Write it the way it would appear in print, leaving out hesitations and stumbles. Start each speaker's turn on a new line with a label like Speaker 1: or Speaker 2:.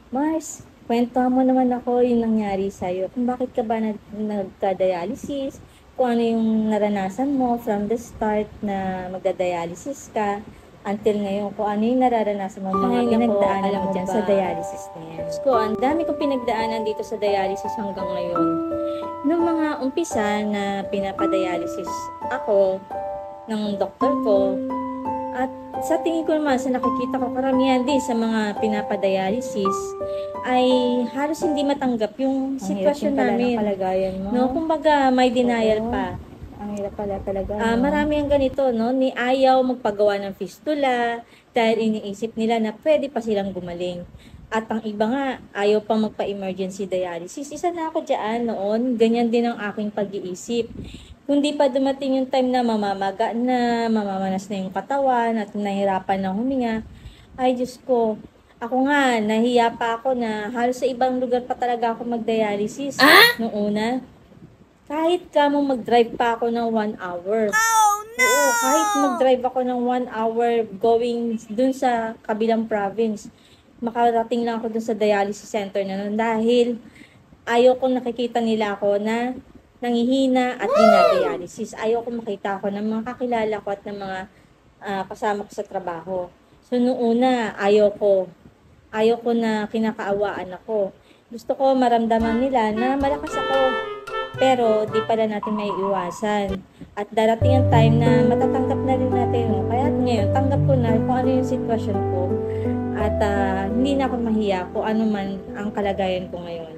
Speaker 1: Mars, kwento mo naman ako yung nangyari sa'yo. Kung bakit ka ba nagka-dialysis, kung ano yung naranasan mo from the start na magda-dialysis ka, until ngayon, kung ano yung nararanasan mo, mga pinagdaanan mo dyan sa dialysis na yan. Diyos ko, ang dami kong pinagdaanan dito sa dialysis hanggang ngayon. Noong mga umpisa na pinapadialysis ako ng doktor ko, at sa tingin ko naman, sa nakikita ko, karamihan din sa mga pinapadialysis ay halos hindi matanggap yung sitwasyon namin.
Speaker 2: Ang kalagayan mo.
Speaker 1: No, kumbaga may denial
Speaker 2: Oo.
Speaker 1: pa.
Speaker 2: Ang hirap pala talaga, no?
Speaker 1: Marami ang ganito, no? Ni ayaw magpagawa ng fistula dahil iniisip nila na pwede pa silang gumaling. At ang iba nga, ayaw pa magpa-emergency dialysis. Isa na ako dyan noon, ganyan din ang aking pag-iisip. Kung di pa dumating yung time na mamamaga na, mamamanas na yung katawan at nahirapan na huminga, ay Diyos ko, ako nga, nahiya pa ako na halos sa ibang lugar pa talaga ako mag-dialysis noong una. Kahit ka mo mag-drive pa ako ng 1 hour. Oo, kahit mag-drive ako ng 1 hour going dun sa kabilang province, makarating lang ako dun sa dialysis center na nun dahil ayaw kong nakikita nila ako na nangihina at dinadialysis. Ayaw kong makita ako ng mga kakilala ko at ng mga kasama ko sa trabaho. So, noong una, ayaw ko. Ayaw ko na kinakaawaan ako. Gusto ko maramdaman nila na malakas ako. Pero, di pala natin may iwasan. At darating ang time na matatanggap na rin natin yun. Kaya ngayon, tanggap ko na kung ano yung sitwasyon ko. At hindi na ako mahiya kung ano man ang kalagayan ko ngayon.